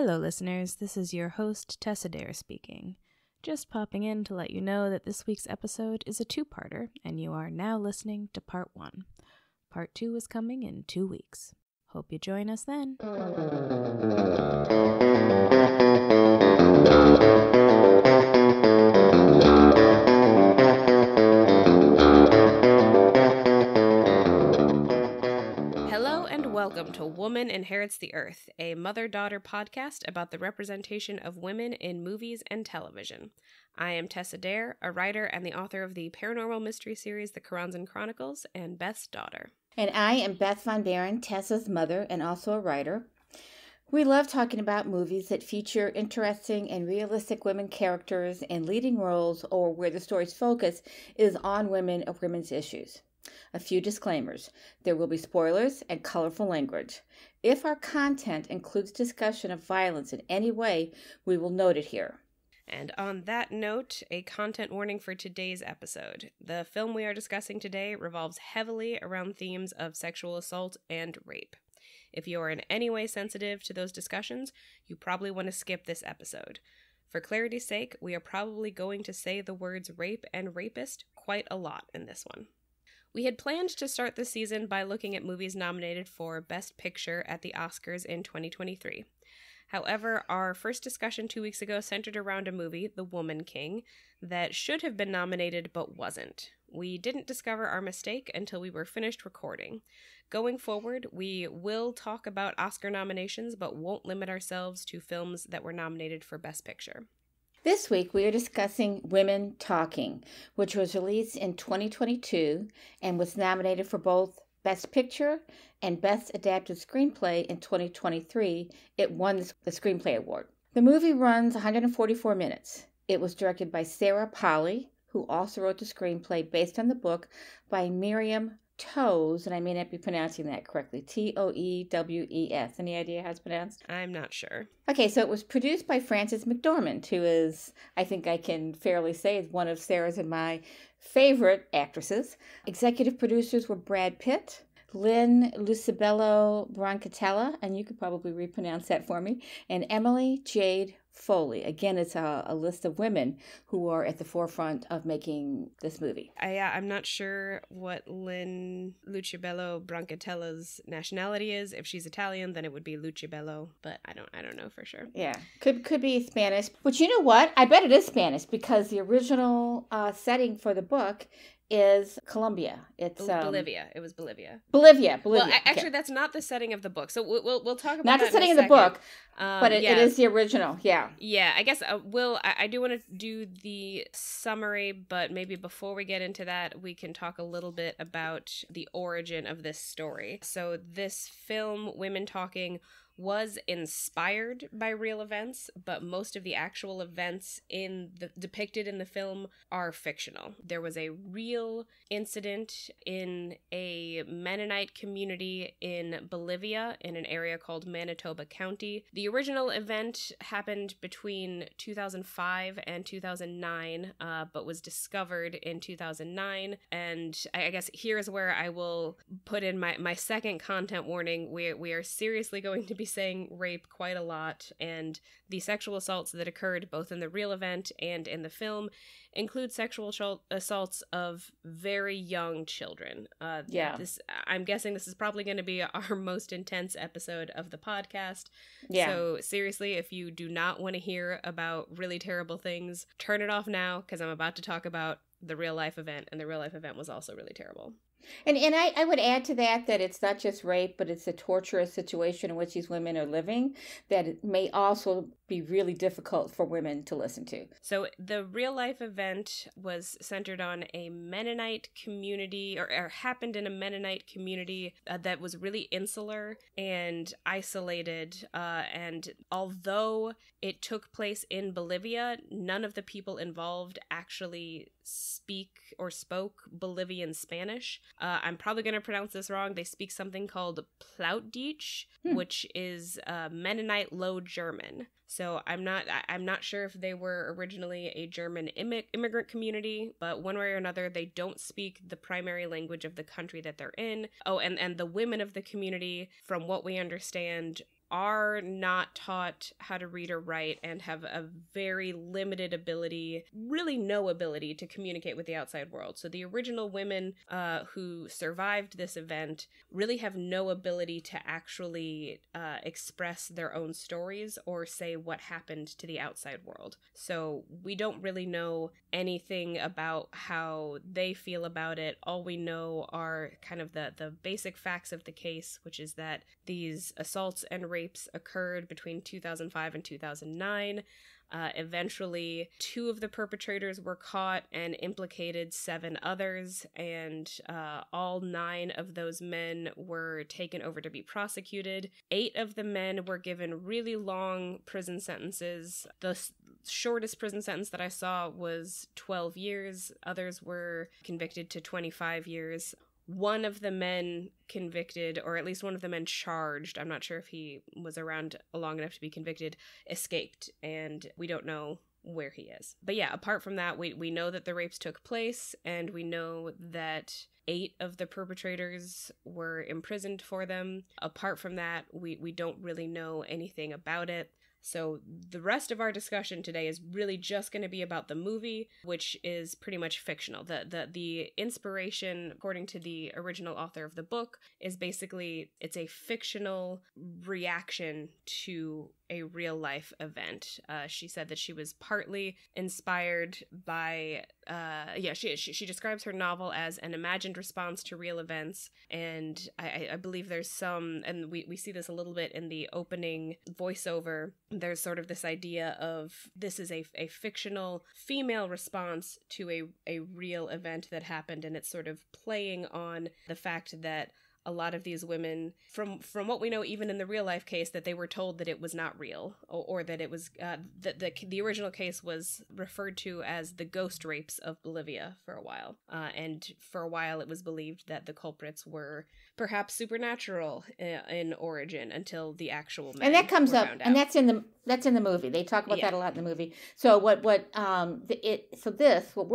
Hello, listeners. This is your host, Tess Adair speaking. Just popping in to let you know that this week's episode is a two-parter, and you are now listening to Part 1. Part 2 is coming in 2 weeks. Hope you join us then. Hello and welcome to Woman Inherits the Earth, a mother-daughter podcast about the representation of women in movies and television. I am Tess Adair, a writer and the author of the paranormal mystery series The Karanzan Chronicles and Beth's daughter. And I am Beth Von Baron, Tessa's mother and also a writer. We love talking about movies that feature interesting and realistic women characters in leading roles or where the story's focus is on women or women's issues. A few disclaimers. There will be spoilers and colorful language. If our content includes discussion of violence in any way, we will note it here. And on that note, a content warning for today's episode. The film we are discussing today revolves heavily around themes of sexual assault and rape. If you are in any way sensitive to those discussions, you probably want to skip this episode. For clarity's sake, we are probably going to say the words rape and rapist quite a lot in this one. We had planned to start this season by looking at movies nominated for Best Picture at the Oscars in 2023. However, our first discussion 2 weeks ago centered around a movie, The Woman King, that should have been nominated but wasn't. We didn't discover our mistake until we were finished recording. Going forward, we will talk about Oscar nominations but won't limit ourselves to films that were nominated for Best Picture. This week we are discussing Women Talking, which was released in 2022 and was nominated for both Best Picture and Best Adapted Screenplay in 2023. It won the Screenplay Award. The movie runs 144 minutes. It was directed by Sarah Polley, who also wrote the screenplay based on the book by Miriam Toews, and I may not be pronouncing that correctly, Toewes. Any idea how it's pronounced? I'm not sure. Okay, so it was produced by Frances McDormand, who is, I think I can fairly say, is one of Sarah's and my favorite actresses. Executive producers were Brad Pitt, Lynn Lucibello Brancatella, and you could probably repronounce that for me, and Emily Jade Foley. Again, it's a list of women who are at the forefront of making this movie. I'm not sure what Lynn Lucibello Brancatella's nationality is. If she's Italian, then it would be Lucibello, but I don't know for sure. Yeah, could be Spanish. But you know what? I bet it is Spanish because the original setting for the book is Colombia. It's Bolivia. It was Bolivia. Bolivia. Well, actually, okay. That's not the setting of the book. So we'll talk about not that the setting in of a the second. book, but it is the original. Yeah. Yeah. I guess I do want to do the summary, but maybe before we get into that, we can talk a little bit about the origin of this story. So this film, Women Talking, was inspired by real events, but most of the actual events depicted in the film are fictional. There was a real incident in a Mennonite community in Bolivia in an area called Manitoba County. The original event happened between 2005 and 2009, but was discovered in 2009. And I guess here's where I will put in my second content warning. We are seriously going to be saying rape quite a lot, and the sexual assaults that occurred both in the real event and in the film include sexual assaults of very young children. I'm guessing this is probably going to be our most intense episode of the podcast. Yeah. So seriously, if you do not want to hear about really terrible things, turn it off now, because I'm about to talk about the real life event, and the real life event was also really terrible. And I would add to that it's not just rape, but it's a torturous situation in which these women are living that it may also be really difficult for women to listen to. So the real life event was centered on a Mennonite community, or happened in a Mennonite community that was really insular and isolated. And although it took place in Bolivia, none of the people involved actually speak or spoke Bolivian Spanish. I'm probably going to pronounce this wrong. They speak something called Plautdeutsch, which is Mennonite Low German. So I'm not sure if they were originally a German immigrant community, but one way or another, they don't speak the primary language of the country that they're in. Oh, and the women of the community, from what we understand, are not taught how to read or write and have a very limited ability, really no ability to communicate with the outside world. So the original women who survived this event really have no ability to actually express their own stories or say what happened to the outside world. So we don't really know anything about how they feel about it. All we know are kind of the basic facts of the case, which is that these assaults and rapes occurred between 2005 and 2009. Eventually, 2 of the perpetrators were caught and implicated 7 others, and all 9 of those men were taken over to be prosecuted. 8 of the men were given really long prison sentences. The shortest prison sentence that I saw was 12 years. Others were convicted to 25 years. One of the men convicted, or at least one of the men charged, I'm not sure if he was around long enough to be convicted, escaped, and we don't know where he is. But yeah, apart from that, we know that the rapes took place, and we know that 8 of the perpetrators were imprisoned for them. Apart from that, we don't really know anything about it. So the rest of our discussion today is really just going to be about the movie, which is pretty much fictional. The inspiration, according to the original author of the book, is basically it's a fictional reaction to a real life event. She said that she was partly inspired by she describes her novel as an imagined response to real events, and I believe there's some, and we see this a little bit in the opening voiceover. There's sort of this idea of this is a fictional female response to a real event that happened, and it's sort of playing on the fact that a lot of these women, from what we know, even in the real life case, that they were told that it was not real, or that it was that the original case was referred to as the ghost rapes of Bolivia for a while, and for a while it was believed that the culprits were perhaps supernatural in origin until the actual men and that comes up, found and out. that's in the movie. They talk about that a lot in the movie. So what we're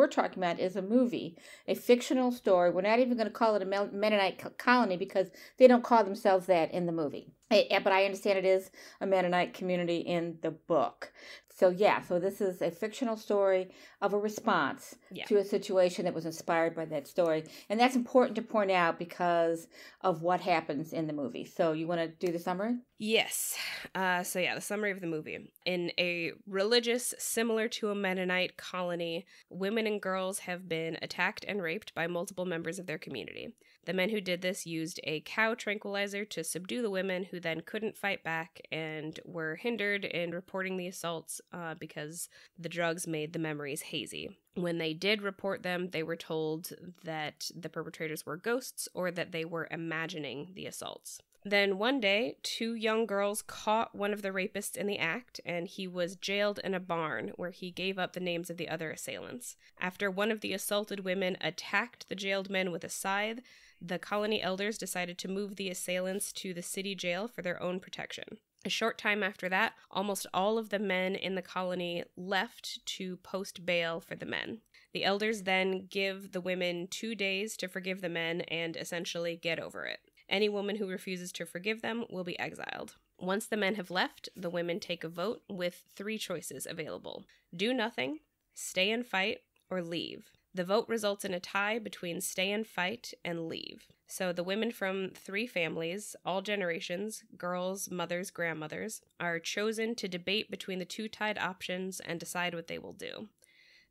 talking about is a movie, a fictional story. We're not even going to call it a Mennonite colony because they don't call themselves that in the movie. But I understand it is a Mennonite community in the book. So this is a fictional story of a response to a situation that was inspired by that story. And that's important to point out because of what happens in the movie. So you want to do the summary? Yes. The summary of the movie. In a religious similar to a Mennonite colony, women and girls have been attacked and raped by multiple members of their community. The men who did this used a cow tranquilizer to subdue the women, who then couldn't fight back and were hindered in reporting the assaults because the drugs made the memories hazy. When they did report them, they were told that the perpetrators were ghosts or that they were imagining the assaults. Then one day, 2 young girls caught one of the rapists in the act, and he was jailed in a barn where he gave up the names of the other assailants. After one of the assaulted women attacked the jailed men with a scythe, the colony elders decided to move the assailants to the city jail for their own protection. A short time after that, almost all of the men in the colony left to post bail for the men. The elders then give the women 2 days to forgive the men and essentially get over it. Any woman who refuses to forgive them will be exiled. Once the men have left, the women take a vote with 3 choices available: do nothing, stay and fight, or leave. The vote results in a tie between stay and fight and leave. So the women from 3 families, all generations, girls, mothers, grandmothers, are chosen to debate between the 2 tied options and decide what they will do.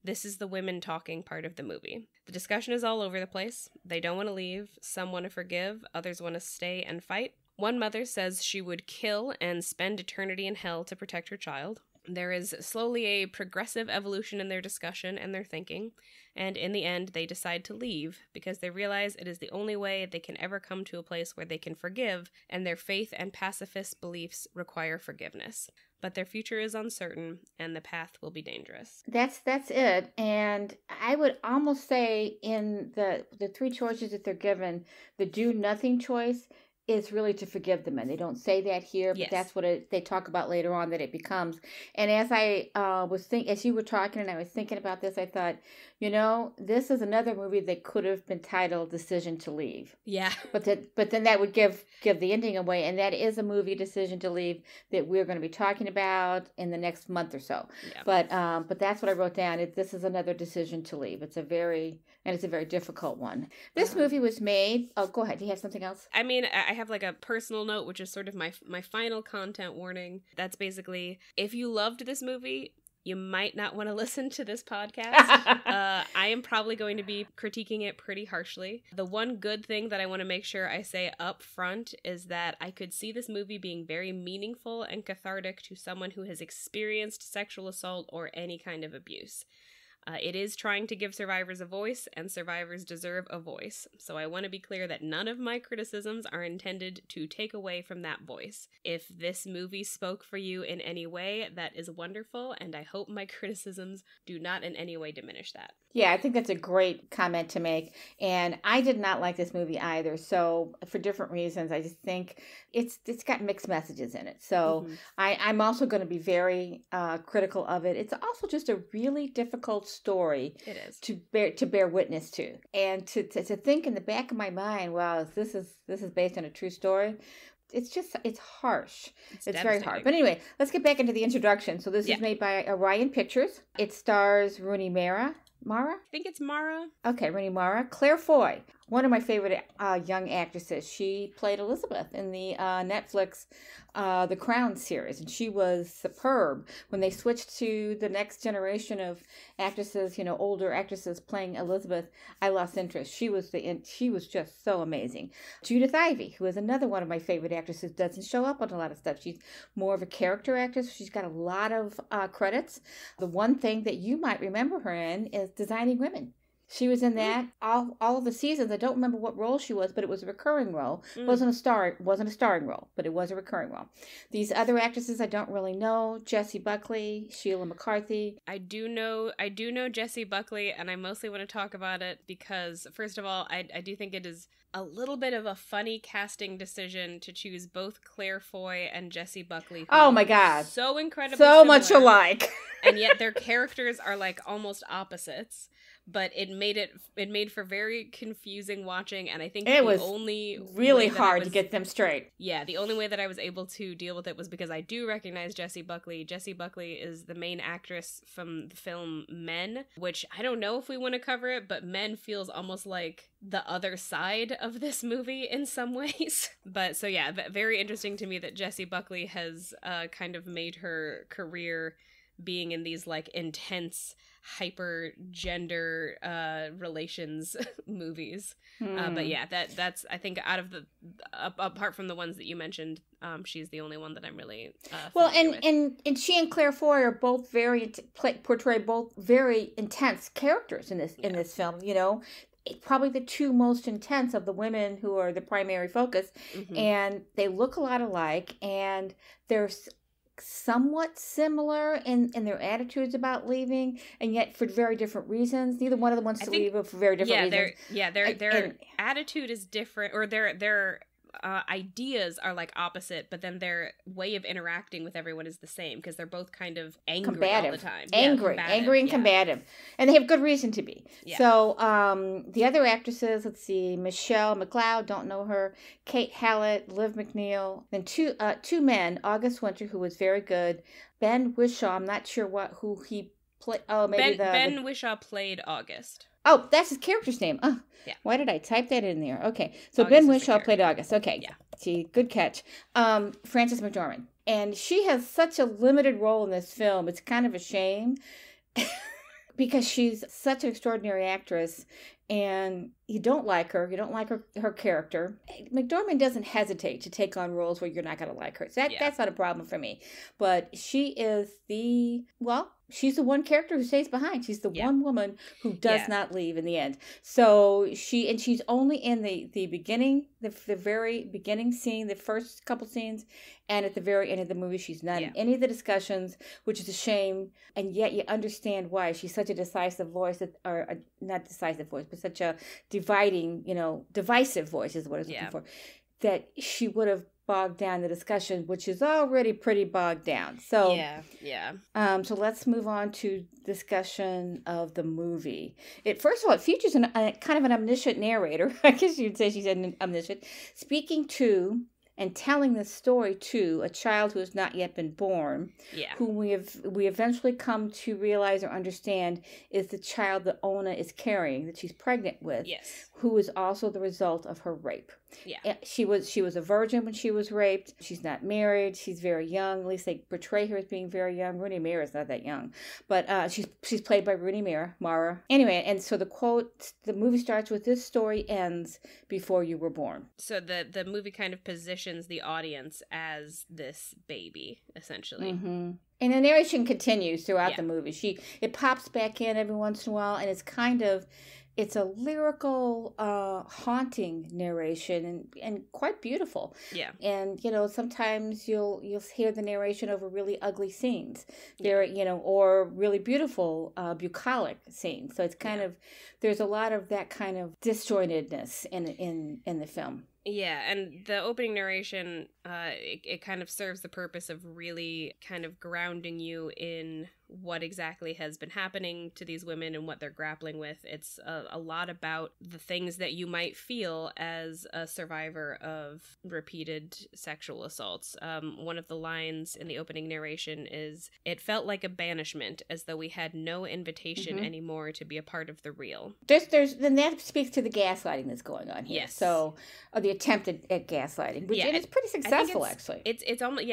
This is the women talking part of the movie. The discussion is all over the place. They don't want to leave. Some want to forgive. Others want to stay and fight. One mother says she would kill and spend eternity in hell to protect her child. There is slowly a progressive evolution in their discussion and their thinking, and in the end, they decide to leave because they realize it is the only way they can ever come to a place where they can forgive, and their faith and pacifist beliefs require forgiveness. But their future is uncertain, and the path will be dangerous. That's it. And I would almost say in the 3 choices that they're given, the do nothing choice is really to forgive the men. They don't say that here, but Yes. that's what they talk about later on that it becomes. And as I as you were talking and I was thinking about this, I thought, this is another movie that could have been titled Decision to Leave. Yeah. But then that would give the ending away, and that is a movie, Decision to Leave, that we're going to be talking about in the next month or so. Yeah. But that's what I wrote down. This is another decision to leave. It's a very difficult one. This movie was made. Oh, go ahead. Do you have something else? I mean, I have like a personal note, which is sort of my final content warning. That's basically, if you loved this movie, you might not want to listen to this podcast. I am probably going to be critiquing it pretty harshly. The one good thing that I want to make sure I say up front is that I could see this movie being very meaningful and cathartic to someone who has experienced sexual assault or any kind of abuse. It is trying to give survivors a voice, and survivors deserve a voice. So I want to be clear that none of my criticisms are intended to take away from that voice. If this movie spoke for you in any way, that is wonderful, and I hope my criticisms do not in any way diminish that. Yeah, I think that's a great comment to make. And I did not like this movie either. So for different reasons, I just think it's got mixed messages in it. So I'm also going to be very critical of it. It's also just a really difficult story. It is. to bear witness to, and to think in the back of my mind, wow, this is based on a true story. It's harsh. It's very hard. But anyway, let's get back into the introduction. So this is made by Orion Pictures. It stars Rooney Mara. I think it's Mara. Okay, Rooney Mara. Claire Foy, one of my favorite young actresses. She played Elizabeth in the Netflix The Crown series, and she was superb. When they switched to the next generation of actresses, older actresses playing Elizabeth, I lost interest. She was just so amazing. Judith Ivey, who is another one of my favorite actresses, doesn't show up on a lot of stuff. She's more of a character actress. She's got a lot of credits. The one thing that you might remember her in is Designing Women. She was in that all of the seasons. I don't remember what role she was, but it was a recurring role. Wasn't a starring role, but it was a recurring role. These other actresses I don't really know. Jessie Buckley, Sheila McCarthy. I do know Jessie Buckley, and I mostly want to talk about it because, first of all, I do think it is a little bit of a funny casting decision to choose both Claire Foy and Jessie Buckley. Oh my God. So incredibly so similar, much alike. And yet their characters are like almost opposites. But it made for very confusing watching, and I think it was only really hard to get them straight. Yeah, the only way that I was able to deal with it was because I do recognize Jessie Buckley. Jessie Buckley is the main actress from the film Men, which I don't know if we want to cover it, but Men feels almost like the other side of this movie in some ways. But so yeah, very interesting to me that Jessie Buckley has kind of made her career being in these like intense hyper gender relations movies. But yeah, that's I think out of the apart from the ones that you mentioned, she's the only one that I'm really well, and she and Claire Foy are both portray both very intense characters in this film. Probably the two most intense of the women who are the primary focus, and they look a lot alike, and they're somewhat similar in their attitudes about leaving, and yet for very different reasons. Neither one of them wants to leave, but for very different reasons. Their attitude is different, or their ideas are like opposite, but then their way of interacting with everyone is the same because they're both kind of angry all the time. Angry and combative, and they have good reason to be. Yeah. So the other actresses, let's see, Michelle McLeod, don't know her, Kate Hallett, Liv McNeil, then two men, August Winter, who was very good, Ben Whishaw, I'm not sure who he played. Oh, maybe Ben Whishaw played August. Oh, that's his character's name. Oh, yeah. Why did I type that in there? Okay, so August Ben Whishaw played August. Okay, yeah. See, good catch. Frances McDormand, and she has such a limited role in this film. It's kind of a shame because she's such an extraordinary actress, and you don't like her. You don't like her character. McDormand doesn't hesitate to take on roles where you're not going to like her. So that's not a problem for me. But she is she's the one character who stays behind. She's the one woman who does not leave in the end. So she's only in the beginning, the very beginning scene, the first couple scenes, and at the very end of the movie, she's not in any of the discussions, which is a shame. And yet you understand why she's such a decisive voice, not decisive voice, but such a divisive voice is what I was looking for. that she would have bogged down the discussion, which is already pretty bogged down. So so let's move on to discussion of the movie. It first of all, it features a kind of an omniscient narrator. I guess you'd say she's an omniscient, speaking to and telling the story to a child who has not yet been born, who we eventually come to realize or understand is the child that Ona is carrying, that she's pregnant with, who is also the result of her rape. She was a virgin when she was raped. She's not married. She's very young. At least they portray her as being very young. Rooney Mara is not that young, but she's played by Rooney Mara. Anyway, and so the movie starts with this story ends before you were born. So the movie kind of positions the audience as this baby, essentially. Mm-hmm. And the narration continues throughout the movie. It pops back in every once in a while, and it's a lyrical, haunting narration and quite beautiful. Yeah. And, sometimes you'll hear the narration over really ugly scenes. Or really beautiful, bucolic scenes. So it's kind of, there's a lot of that kind of disjointedness in the film. Yeah, and the opening narration, it kind of serves the purpose of really kind of grounding you in what exactly has been happening to these women and what they're grappling with. It's a lot about the things that you might feel as a survivor of repeated sexual assaults. One of the lines in the opening narration is, "It felt like a banishment, as though we had no invitation anymore to be a part of the real." Then that speaks to the gaslighting that's going on here. Yes. So, or the attempt at gaslighting, which it's pretty successful, actually. It's almost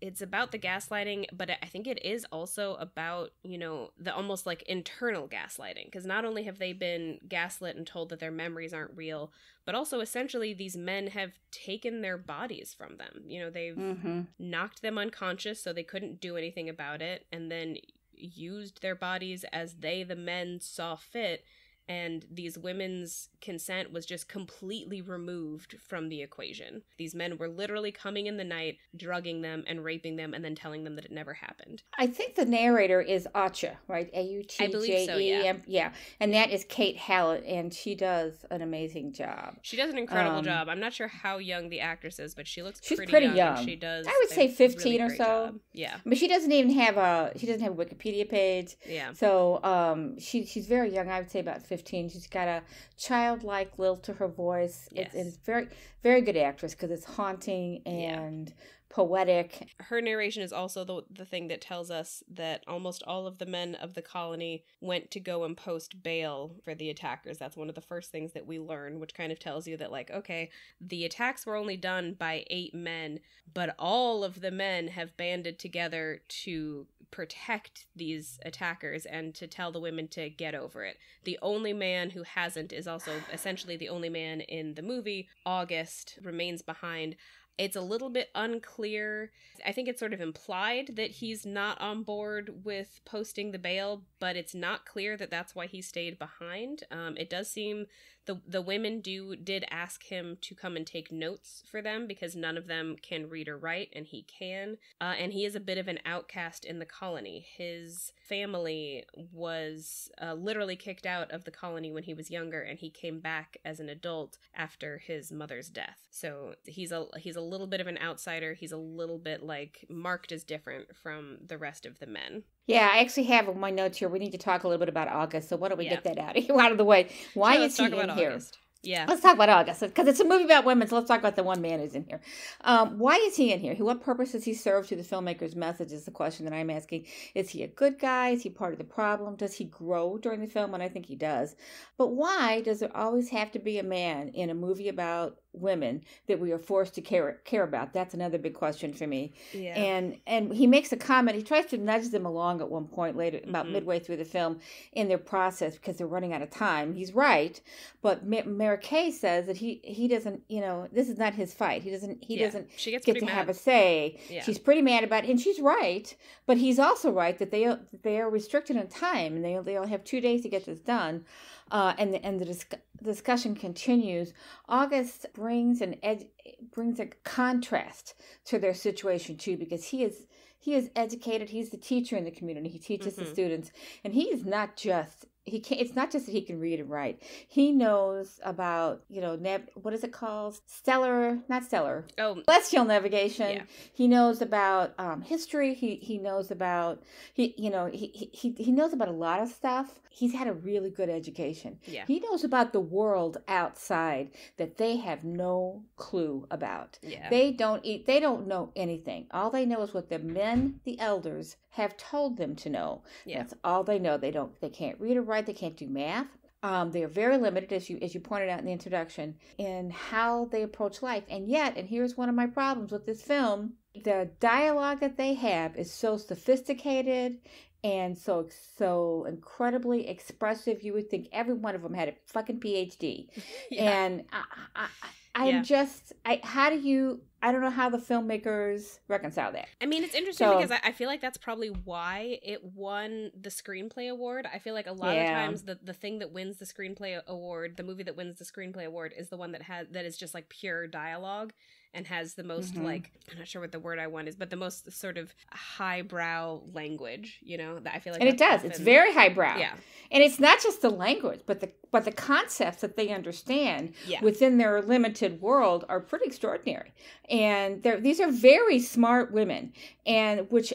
it's about the gaslighting, but I think it is also about, the almost like internal gaslighting, because not only have they been gaslit and told that their memories aren't real, but also essentially these men have taken their bodies from them. They've knocked them unconscious so they couldn't do anything about it, and then used their bodies as the men saw fit. And these women's consent was just completely removed from the equation. These men were literally coming in the night, drugging them and raping them, and then telling them that it never happened. I think the narrator is Autja, right? Autje. I believe so, yeah. Yeah, and that is Kate Hallett, and she does an amazing job. She does an incredible job. I'm not sure how young the actress is, but she's pretty young. She does. I would say 15 really or so. Job. Yeah, but she doesn't even have a Wikipedia page. Yeah. So she's very young. I would say about 15. She's got a childlike lilt to her voice. Yes. It's very, very good actress because it's haunting and poetic. Her narration is also the thing that tells us that almost all of the men of the colony went to go and post bail for the attackers. That's one of the first things that we learn, which kind of tells you that, like, okay, the attacks were only done by 8 men, but all of the men have banded together to protect these attackers and to tell the women to get over it. The only man who hasn't is also essentially the only man in the movie. August remains behind. It's a little bit unclear. I think it's sort of implied that he's not on board with posting the bail, but it's not clear that that's why he stayed behind. It does seem the women did ask him to come and take notes for them because none of them can read or write, and he can. And he is a bit of an outcast in the colony. His family was literally kicked out of the colony when he was younger, and he came back as an adult after his mother's death. So he's a little bit of an outsider. He's a little bit like marked as different from the rest of the men. Yeah, I actually have on my notes here. We need to talk a little bit about August. So why don't we get that out of the way? Why is he in here? August. Yeah. Let's talk about August, because it's a movie about women, so let's talk about the one man who's in here. Why is he in here? What purpose does he serve to the filmmaker's message is the question that I'm asking. Is he a good guy? Is he part of the problem? Does he grow during the film? And I think he does. But why does there always have to be a man in a movie about women that we are forced to care about? That's another big question for me. Yeah. And he makes a comment. He tries to nudge them along at one point later, about midway through the film, in their process because they're running out of time. He's right, but Mary Kay says that he doesn't. This is not his fight. He doesn't get to have a say. Yeah. She's pretty mad about it, and she's right. But he's also right that they are restricted in time, and they only have 2 days to get this done. And the discussion continues. August brings brings a contrast to their situation too, because he is educated. He's the teacher in the community. He teaches the students, and he is not just he can it's not just that he can read and write. He knows about, what is it called? Celestial navigation. Yeah. He knows about history. He knows about he knows about a lot of stuff. He's had a really good education. Yeah. He knows about the world outside that they have no clue about. Yeah. They don't know anything. All they know is what the elders have told them to know. Yeah. That's all they know. They can't read or write. They can't do math. They are very limited, as you pointed out in the introduction, in how they approach life. And here's one of my problems with this film, the dialogue that they have is so sophisticated and so incredibly expressive. You would think every one of them had a fucking PhD. Yeah. And I don't know how the filmmakers reconcile that. I mean, it's interesting because I feel like that's probably why it won the screenplay award. I feel like a lot of times the thing that wins the screenplay award, the movie that wins the screenplay award, is the one that is just like pure dialogue and has the most like, I'm not sure what the word I want is, but the most sort of highbrow language, that I feel like. And it does. It's very highbrow. Yeah. And it's not just the language, but the concepts that they understand within their limited world are pretty extraordinary. And these are very smart women, and which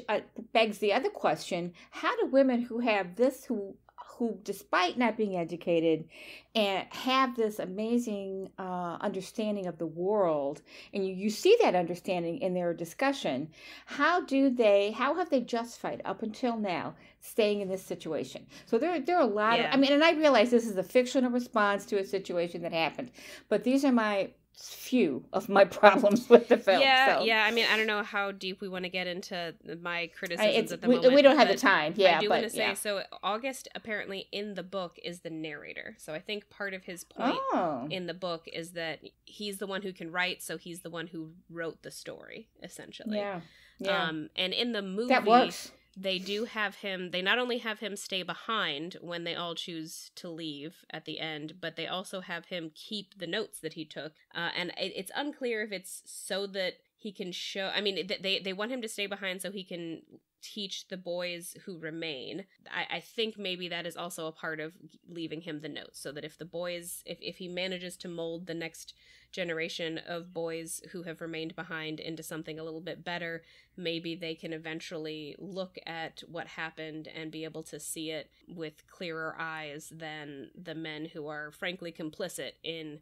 begs the other question: how do women who have this, who despite not being educated and have this amazing understanding of the world, and you see that understanding in their discussion, how have they justified up until now staying in this situation? So there are a lot of, and I realize this is a fictional response to a situation that happened, but these are my few of my problems with the film. I mean, I don't know how deep we want to get into my criticisms at the moment. We don't have the time. I do want to say, so August apparently in the book is the narrator. So I think part of his point in the book is that he's the one who can write, so he's the one who wrote the story, essentially. Yeah. And in the movie, that works. They not only have him stay behind when they all choose to leave at the end, but they also have him keep the notes that he took. And it's unclear if it's so that he can show, I mean, they want him to stay behind so he can teach the boys who remain. I think maybe that is also a part of leaving him the notes, so that if the boys, if he manages to mold the next generation of boys who have remained behind into something a little bit better, maybe they can eventually look at what happened and be able to see it with clearer eyes than the men who are frankly complicit in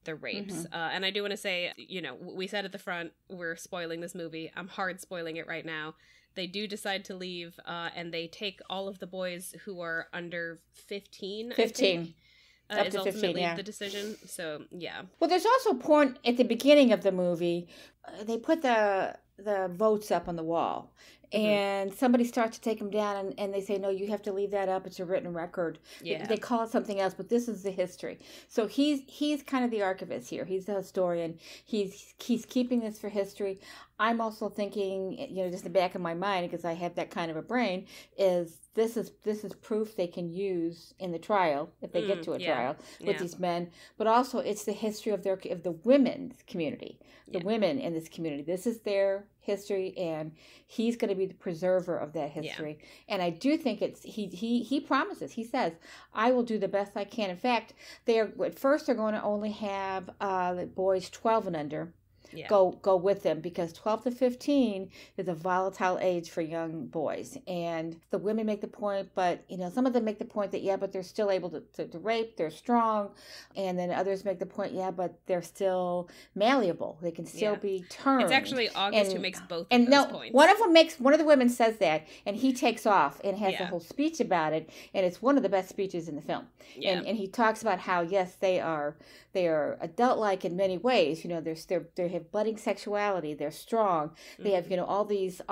the rapes. And I do want to say, we said at the front, we're spoiling this movie. I'm hard spoiling it right now. They do decide to leave, and they take all of the boys who are under 15. 15. Up is to 15, ultimately the decision. So, yeah. Well, there's also a point at the beginning of the movie. They put the votes up on the wall. And somebody starts to take them down, and they say, no, you have to leave that up. It's a written record. Yeah. They call it something else, but this is the history. So he's kind of the archivist here. He's the historian. He's keeping this for history. I'm also thinking, just in the back of my mind, because I have that kind of a brain, is this is proof they can use in the trial, if they get to a trial with these men. But also, it's the history of the women's community, the women in this community. This is their history, and he's going to be the preserver of that history. And I do think he promises. He says, I will do the best I can. In fact, at first they're going to only have the boys 12 and under go with them, because 12 to 15 is a volatile age for young boys. And the women make the point, but some of them make the point that but they're still able to rape, they're strong. And then others make the point, but they're still malleable, they can still be turned. It's actually August who makes both of those points. One of the women says that, and he takes off and has a whole speech about it, and it's one of the best speeches in the film. And he talks about how yes, they are adult-like in many ways. They have budding sexuality. They're strong. They have all these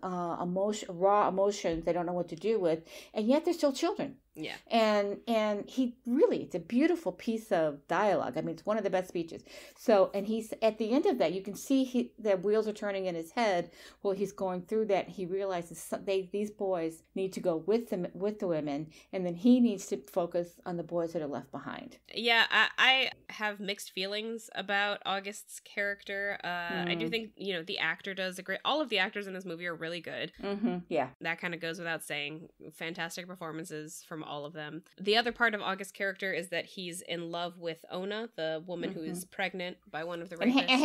raw emotions they don't know what to do with, and yet they're still children. Yeah. And he really, it's a beautiful piece of dialogue. I mean, it's one of the best speeches. So, and he's at the end of that, you can see the wheels are turning in his head while he's going through that. He realizes these boys need to go with the women, and then he needs to focus on the boys that are left behind. Yeah, I have mixed feelings about August's character. I do think, the actor does all of the actors in this movie are really good. Yeah. That kind of goes without saying. Fantastic performances from all of them. The other part of August's character is that he's in love with Ona, the woman who is pregnant by one of the rapists. And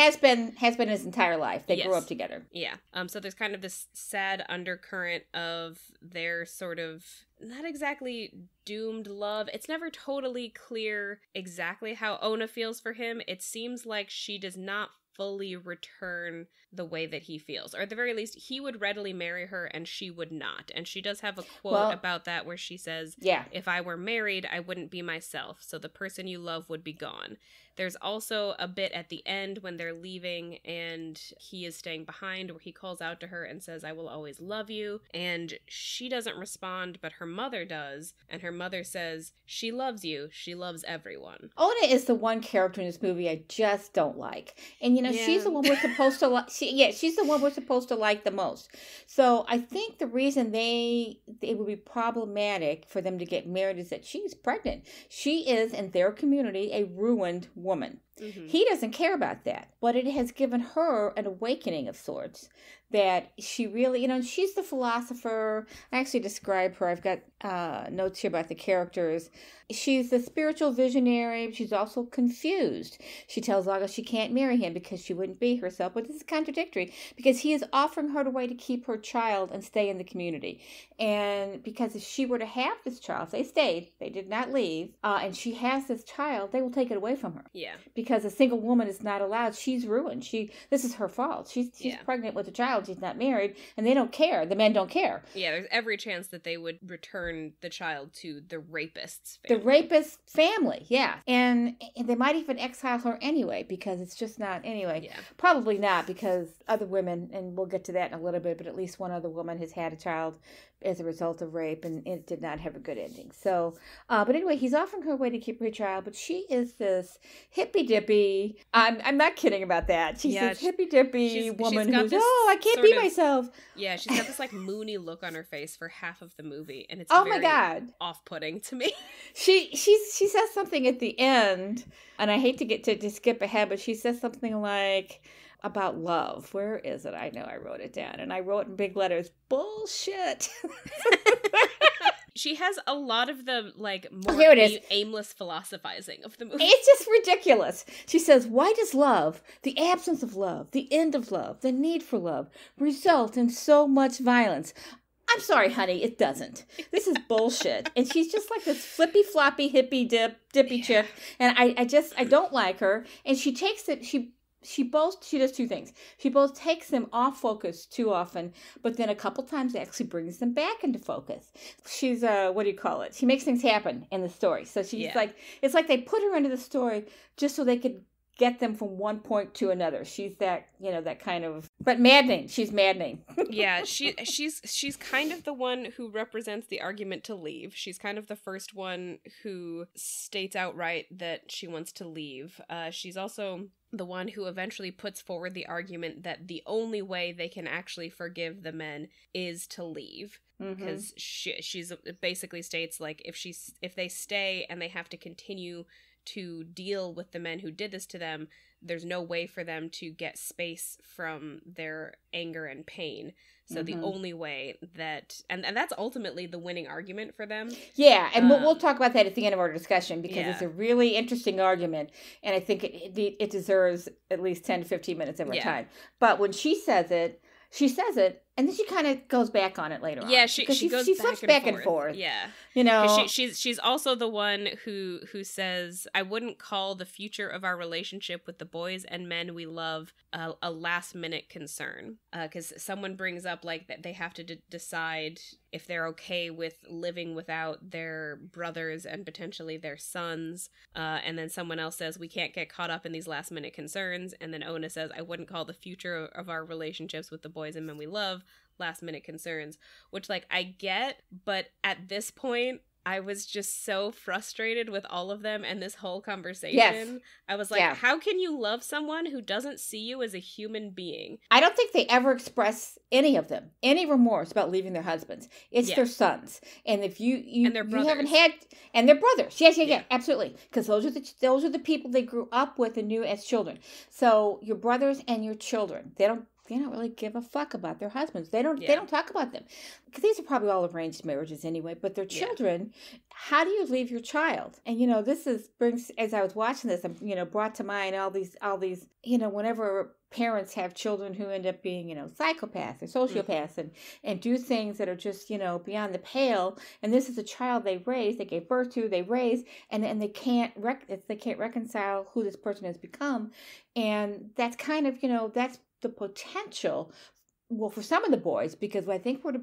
has been his entire life. They grew up together. Yeah. So there's kind of this sad undercurrent of their sort of not exactly doomed love. It's never totally clear exactly how Ona feels for him. It seems like she does not fully return the way that he feels, or at the very least he would readily marry her and she would not. And she does have a quote about that where she says, if I were married, I wouldn't be myself, so the person you love would be gone. There's also a bit at the end when they're leaving and he is staying behind where he calls out to her and says, I will always love you. And she doesn't respond, but her mother does. And her mother says, she loves you. She loves everyone. Ona is the one character in this movie I just don't like. And, she's the one we're supposed to like. She's the one we're supposed to like the most. So I think the reason it would be problematic for them to get married is that she's pregnant. She is, in their community, a ruined woman. He doesn't care about that, but it has given her an awakening of sorts that she really, she's the philosopher. I actually describe her. I've got notes here about the characters. She's the spiritual visionary. She's also confused. She tells August she can't marry him because she wouldn't be herself, but this is contradictory because he is offering her a way to keep her child and stay in the community. And because if she were to have this child, if they stayed, they did not leave, and she has this child, they will take it away from her. Yeah. Because a single woman is not allowed. She's ruined. This is her fault. She's pregnant with a child. She's not married, and they don't care. The men don't care. Yeah, there's every chance that they would return the child to the rapist's family. The rapist family, yeah. And they might even exile her anyway, because it's just not, anyway. Yeah. Probably not, because other women, and we'll get to that in a little bit, but at least one other woman has had a child as a result of rape, and it did not have a good ending. So, but anyway, he's offering her a way to keep her child, but she is this hippy-dippy, I'm not kidding about that. She's this hippy-dippy woman who's, I can't be myself. Yeah, she's got this like moony look on her face for half of the movie, and it's my God, off-putting to me. She says something at the end, and I hate to skip ahead, but she says something like about love. Where is it? I know I wrote it down, and I wrote in big letters, bullshit. She has a lot of the, more aimless philosophizing of the movie. It's just ridiculous. She says, why does love, the absence of love, the end of love, the need for love, result in so much violence? I'm sorry, honey, it doesn't. This is bullshit. And she's just like this flippy-floppy, dippy chick, and I don't like her. And she takes it, she does two things. She both takes them off focus too often, but then a couple times actually brings them back into focus. She's, what do you call it? She makes things happen in the story. So she's it's like they put her into the story just so they could get them from one point to another. She's that, that kind of, but maddening. She's maddening. Yeah, she's kind of the one who represents the argument to leave. She's kind of the first one who states outright that she wants to leave. She's also the one who eventually puts forward the argument that the only way they can actually forgive the men is to leave. Because she's basically states, if they stay and they have to continue to deal with the men who did this to them, there's no way for them to get space from their anger and pain. So the only way that, and that's ultimately the winning argument for them. Yeah, and we'll talk about that at the end of our discussion, because it's a really interesting argument, and I think it deserves at least 10 to 15 minutes of our time. But when she says it, and then she kind of goes back on it later on. Yeah, she goes back and forth. Yeah. She's also the one who says, I wouldn't call the future of our relationship with the boys and men we love a last minute concern. Because someone brings up that they have to decide if they're okay with living without their brothers and potentially their sons. And then someone else says, we can't get caught up in these last minute concerns. And then Ona says, I wouldn't call the future of our relationships with the boys and men we love last minute concerns, which I get, but at this point I was just so frustrated with all of them and this whole conversation. Yes. I was like, how can you love someone who doesn't see you as a human being? I don't think they ever express, any of them, any remorse about leaving their husbands. It's their sons. And if you and their brothers. haven't had, and their brothers. Yes, absolutely. Because those are the people they grew up with and knew as children. So your brothers and your children, they don't really give a fuck about their husbands. They don't talk about them. Because these are probably all arranged marriages anyway, but their children, how do you leave your child? And this brings, as I was watching this, I'm brought to mind all these whenever parents have children who end up being psychopaths or sociopaths and do things that are just beyond the pale, and this is a child they gave birth to, they raised, and they can't reconcile who this person has become. And that's kind of that's the potential, well, for some of the boys, because I think we're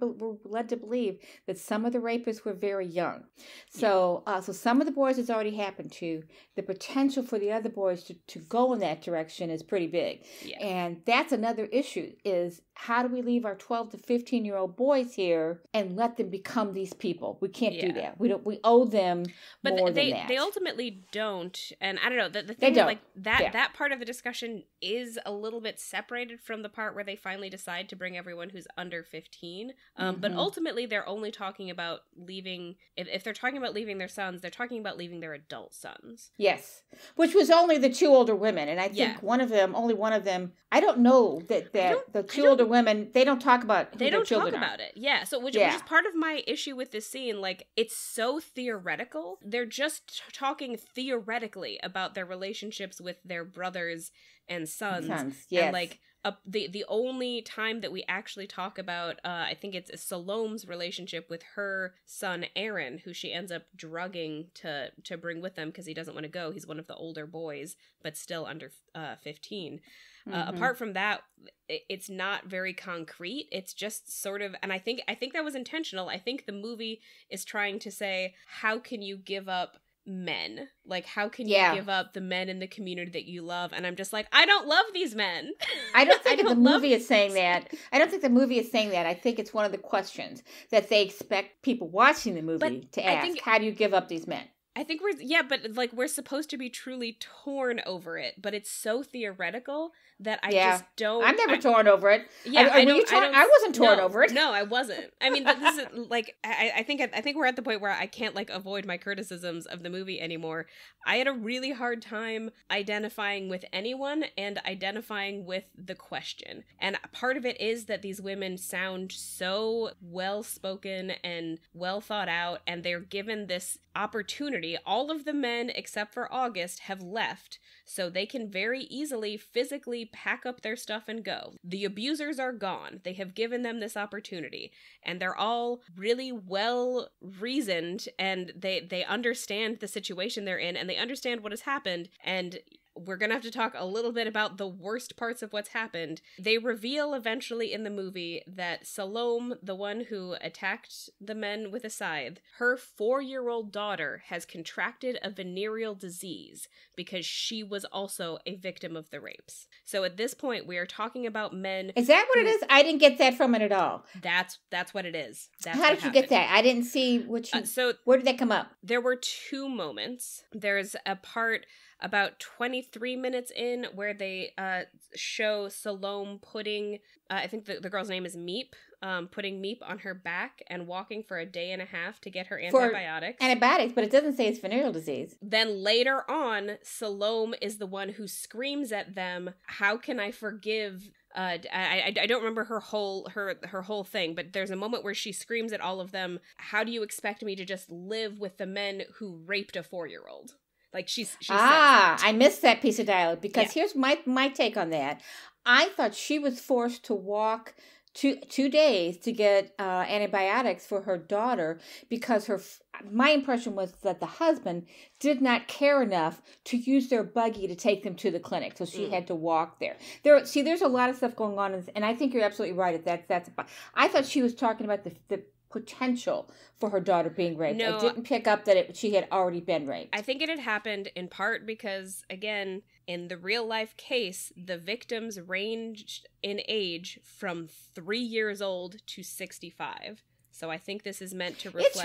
led to believe that some of the rapists were very young. So so some of the boys it's already happened to. The potential for the other boys to go in that direction is pretty big. Yeah. And that's another issue, is how do we leave our 12 to 15-year-old boys here and let them become these people? We can't do that. We owe them more than that. They ultimately don't. And I don't know, the thing is, like, that part of the discussion is a little bit separated from the part where they finally decide to bring everyone who's under 15. But ultimately, they're only talking about leaving, if they're talking about leaving their sons, they're talking about leaving their adult sons. Yes. Which was only the two older women. And I think only one of them, I don't know that the two older women, they don't talk about who their children are. They don't talk about it. Yeah. So which is part of my issue with this scene. Like, it's so theoretical. They're just talking theoretically about their relationships with their brothers and sons. Yes. And like, the only time that we actually talk about, I think it's Salome's relationship with her son Aaron, who she ends up drugging to bring with them because he doesn't want to go. He's one of the older boys, but still under 15. Apart from that, it's not very concrete. It's just sort of, and I think that was intentional. I think the movie is trying to say, how can you give up men? Like, how can you give up the men in the community that you love? And I'm just like, I don't love these men. I don't think the movie is saying that. I don't think the movie is saying that. I think it's one of the questions that they expect people watching the movie to ask. How do you give up these men? I think we're supposed to be truly torn over it, but it's so theoretical that I just don't. I'm never torn over it. Yeah, I wasn't torn over it. No, I wasn't. I mean, this is like, I think we're at the point where I can't like avoid my criticisms of the movie anymore. I had a really hard time identifying with anyone and identifying with the question. And part of it is that these women sound so well spoken and well thought out, and they're given this opportunity. All of the men except for August have left, so they can very easily physically pack up their stuff and go. The abusers are gone. They have given them this opportunity, and they're all really well reasoned, and they understand the situation they're in, and they understand what has happened. And we're gonna have to talk a little bit about the worst parts of what's happened. They reveal eventually in the movie that Salome, the one who attacked the men with a scythe, her 4-year-old daughter has contracted a venereal disease because she was also a victim of the rapes. So at this point, we are talking about men. Is that what it is? I didn't get that from it at all. That's what it is. How did you get that? I didn't see what you. So where did that come up? There were 2 moments. There's a part about 23 minutes in where they show Salome putting, I think the girl's name is Meep, putting Meep on her back and walking for a day and a half to get her antibiotics. Antibiotics, but it doesn't say it's venereal disease. Then later on, Salome is the one who screams at them, "How can I forgive?" I don't remember her whole thing, but there's a moment where she screams at all of them, "How do you expect me to just live with the men who raped a 4-year-old?" Like she says that. I missed that piece of dialogue because here's my take on that. I thought she was forced to walk 2 days to get antibiotics for her daughter because my impression was that the husband did not care enough to use their buggy to take them to the clinic, so she had to walk there. There's a lot of stuff going on, and I think you're absolutely right. I thought she was talking about the potential for her daughter being raped. No, I didn't pick up that she had already been raped. I think it had happened in part because, again, in the real life case, the victims ranged in age from 3 years old to 65. So I think this is meant to reflect.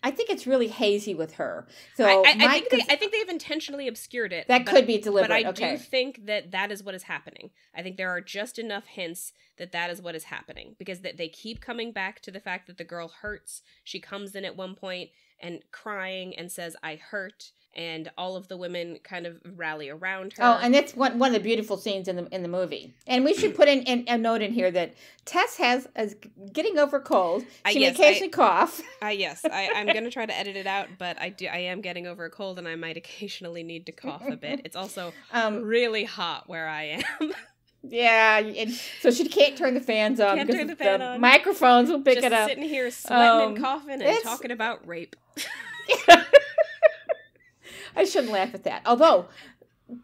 I think it's really hazy with her. So I think they've intentionally obscured it. That could be deliberate. But I do think that is what is happening. I think there are just enough hints that is what is happening, because they keep coming back to the fact that the girl hurts. She comes in at one point and crying and says, "I hurt." And all of the women kind of rally around her. Oh, and that's one of the beautiful scenes in the movie. And we should put in a note in here that Tess is getting over a cold. She may occasionally cough. Yes, I'm going to try to edit it out, but I am getting over a cold, and I might occasionally need to cough a bit. It's also really hot where I am. Yeah, and so she can't turn the fans on Can't because turn the fan on. Microphones will pick it up. Just sitting here sweating and coughing and talking about rape. I shouldn't laugh at that. Although,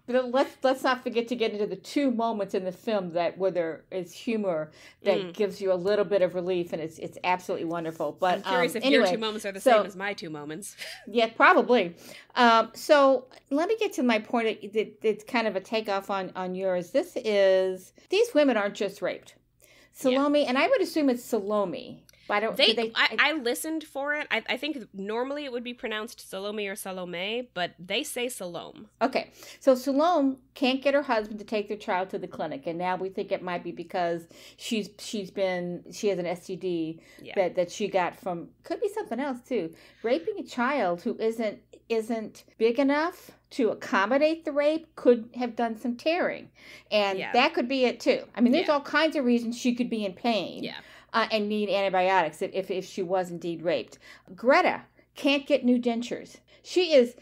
let's not forget to get into the two moments in the film where there is humor that gives you a little bit of relief, and it's absolutely wonderful. But I'm curious if your two moments are the same as my two moments. Yeah, probably. So let me get to my point. It's kind of a takeoff on yours. These women aren't just raped. Salome, and I would assume it's Salome. I listened for it. I think normally it would be pronounced Salome or Salome, but they say Salome. Okay, so Salome can't get her husband to take their child to the clinic, and now we think it might be because she has an STD that she got from, could be something else too. Raping a child who isn't big enough to accommodate the rape could have done some tearing, and that could be it too. I mean, there's all kinds of reasons she could be in pain. Yeah. And need antibiotics if she was indeed raped. Greta can't get new dentures. She is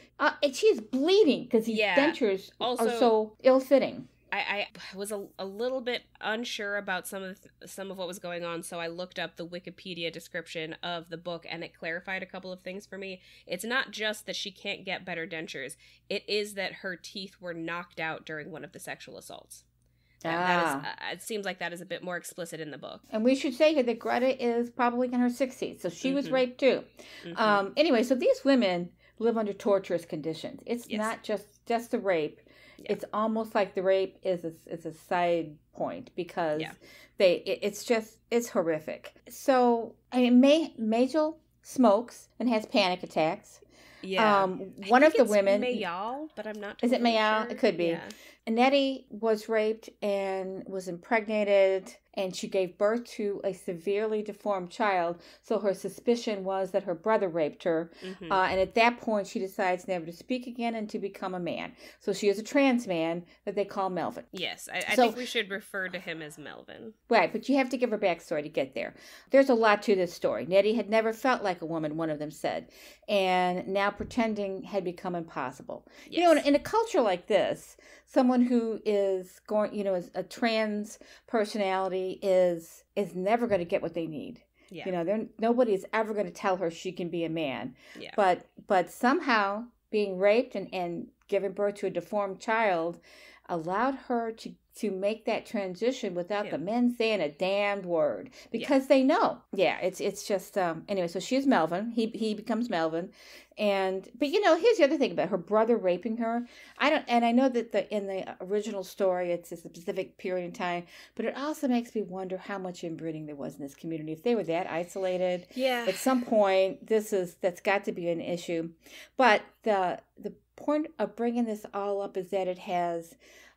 bleeding because these dentures are so ill-fitting. I was a little bit unsure about some of what was going on, so I looked up the Wikipedia description of the book, and it clarified a couple of things for me. It's not just that she can't get better dentures. It is that her teeth were knocked out during one of the sexual assaults. It seems like that is a bit more explicit in the book. And we should say here that Greta is probably in her 60s, so she was raped too. Anyway, so these women live under torturous conditions. It's not just the rape. Yeah. It's almost like the rape is a side point because it's horrific. So I mean, Majel smokes and has panic attacks. Yeah. One of the women, Mayal, but I'm not. Is it Mayal? Sure. It could be. Yeah. Nettie was raped and was impregnated, and she gave birth to a severely deformed child. So her suspicion was that her brother raped her. And at that point, she decides never to speak again and to become a man. So she is a trans man that they call Melvin. Yes, I think we should refer to him as Melvin. Right, but you have to give her backstory to get there. There's a lot to this story. Nettie had never felt like a woman, one of them said, and now pretending had become impossible. Yes. You know, in a culture like this, someone who is is a trans personality is never going to get what they need. Yeah. You know, nobody is ever going to tell her she can be a man. Yeah. But somehow being raped and giving birth to a deformed child allowed her to make that transition without the men saying a damned word because they know. Yeah, it's just anyway. So she's Melvin. He becomes Melvin, but here's the other thing about her brother raping her. I know that in the original story it's a specific period in time, but it also makes me wonder how much inbreeding there was in this community. If they were that isolated, at some point that's got to be an issue. But the point of bringing this all up is that it has.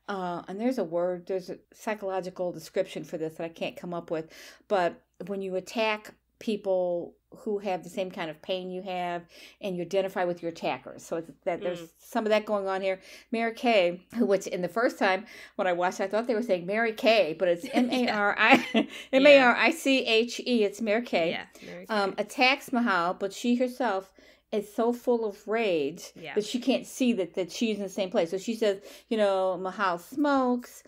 And there's a psychological description for this that I can't come up with, but when you attack people who have the same kind of pain you have and you identify with your attackers. So there's some of that going on here. Mary Kay, which in the first time when I watched, I thought they were saying Mary Kay, but it's Mariche. It's Mary Kay. Yeah, Mary Kay. Attacks Mahal, but she herself is so full of rage that she can't see that she's in the same place. So she says, Mahal smokes,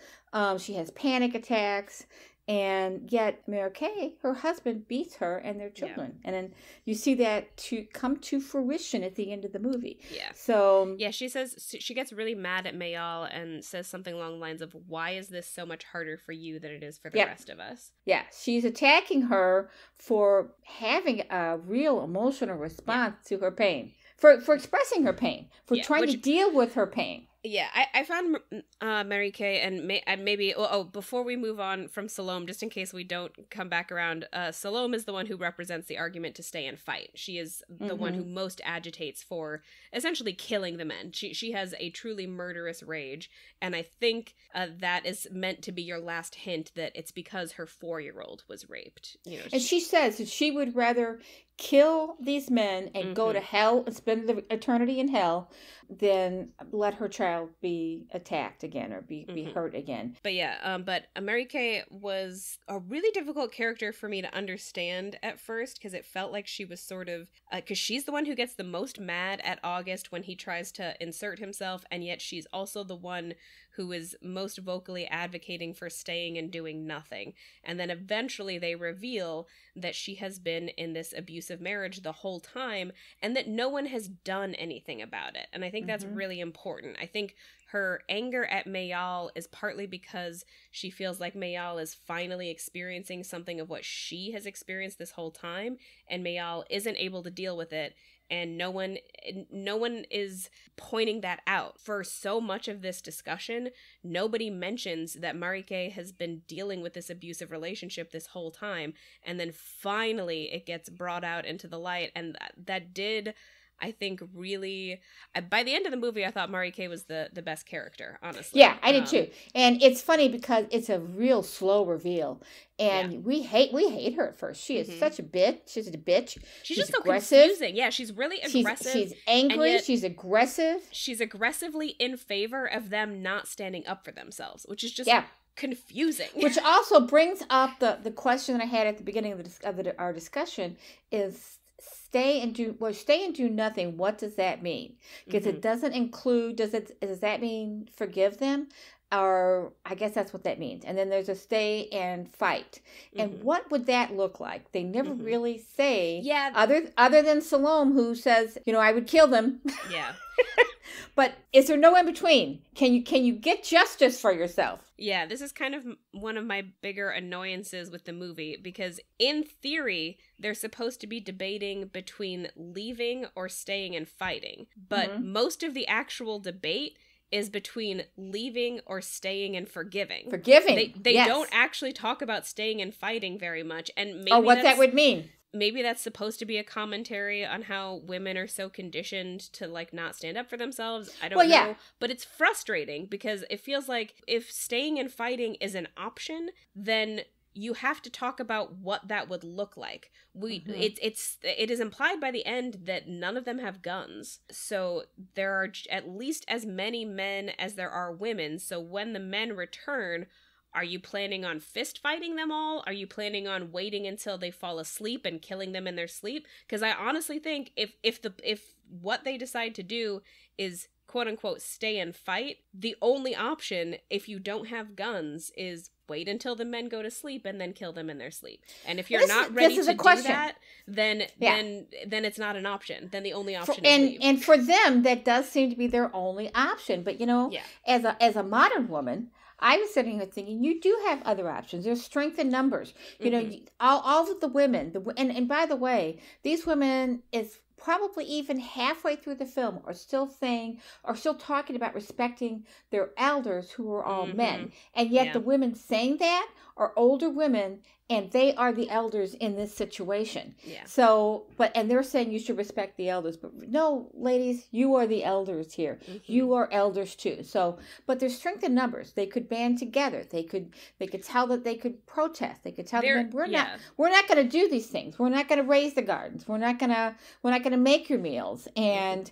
she has panic attacks, and yet Mary Kay, her husband, beats her and their children. And then you see that to come to fruition at the end of the movie. Yeah. So she says she gets really mad at Mayal and says something along the lines of, "Why is this so much harder for you than it is for the rest of us?" Yeah, she's attacking her for having a real emotional response to her pain, for expressing her pain, for trying to deal with her pain. Yeah, I found Mary Kay, and maybe before we move on from Salome, just in case we don't come back around, Salome is the one who represents the argument to stay and fight. She is the one who most agitates for essentially killing the men. She has a truly murderous rage, and I think that is meant to be your last hint that it's because her 4-year-old was raped. You know, and she says that she would rather kill these men and go to hell and spend the eternity in hell than let her child be attacked again or be hurt again. But yeah, but Mary Kay was a really difficult character for me to understand at first, because it felt like she was sort of, because she's the one who gets the most mad at August when he tries to insert himself, and yet she's also the one who is most vocally advocating for staying and doing nothing. And then eventually they reveal that she has been in this abusive marriage the whole time, and that no one has done anything about it. And I think that's really important. I think her anger at Mayal is partly because she feels like Mayal is finally experiencing something of what she has experienced this whole time, and Mayal isn't able to deal with it. And no one is pointing that out. For so much of this discussion, nobody mentions that Mary Kay has been dealing with this abusive relationship this whole time, and then finally it gets brought out into the light, and that did, I think, really, by the end of the movie, I thought Mary Kay was the best character, honestly. Yeah, I did too. And it's funny because it's a real slow reveal. And we hate her at first. She is such a bitch. She's a bitch. She's just aggressive. So confusing. Yeah, she's really aggressive. She's angry. She's aggressive. She's aggressively in favor of them not standing up for themselves, which is just confusing. Which also brings up the question that I had at the beginning of our discussion is, stay and do nothing. What does that mean? Because it doesn't include, does that mean forgive them? Or I guess that's what that means. And then there's a stay and fight. And what would that look like? They never really say. Yeah. Other than Salome, who says, I would kill them. Yeah. But is there no in between? Can you get justice for yourself? Yeah, this is kind of one of my bigger annoyances with the movie, because in theory, they're supposed to be debating between leaving or staying and fighting. But most of the actual debate is between leaving or staying and forgiving. They don't actually talk about staying and fighting very much. And maybe what that would mean. Maybe that's supposed to be a commentary on how women are so conditioned to not stand up for themselves. I don't know. But it's frustrating because it feels like if staying and fighting is an option, then you have to talk about what that would look like. It is implied by the end that none of them have guns. So there are at least as many men as there are women. So when the men return, are you planning on fist fighting them all? Are you planning on waiting until they fall asleep and killing them in their sleep? Because I honestly think if what they decide to do is quote unquote stay and fight, the only option if you don't have guns is wait until the men go to sleep and then kill them in their sleep. And if you're not ready to do that, then it's not an option. Then the only option is leave. And for them, that does seem to be their only option. But as a modern woman, I was sitting here thinking, you do have other options. There's strength in numbers. All of the women, and by the way, these women is probably even halfway through the film are still talking about respecting their elders who are all men. And yet the women saying that are older women, and they are the elders in this situation. Yeah. So, and they're saying you should respect the elders, but no, ladies, you are the elders here. You are elders too. So, but there's strength in numbers. They could band together. They could tell that they could protest. They could tell them we're not going to do these things. We're not going to raise the gardens. We're not going to make your meals, and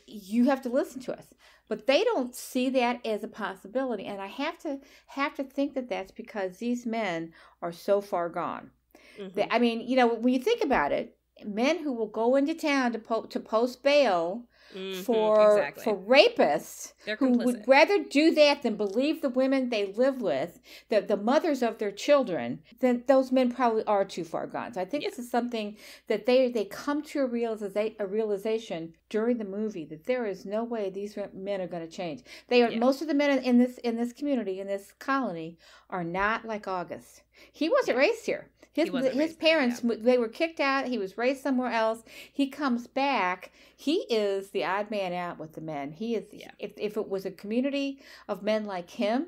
you have to listen to us. But they don't see that as a possibility, and I have to think that that's because these men are so far gone. I mean, when you think about it, men who will go into town to post bail for rapists who would rather do that than believe the women they live with, the mothers of their children, then those men probably are too far gone. So I think this is something that they come to a realization during the movie that there is no way these men are going to change. Most of the men in this community, in this colony, are not like August. He wasn't raised here. His parents, they were kicked out. He was raised somewhere else. He comes back. He is the odd man out with the men. He is. Yeah. If it was a community of men like him,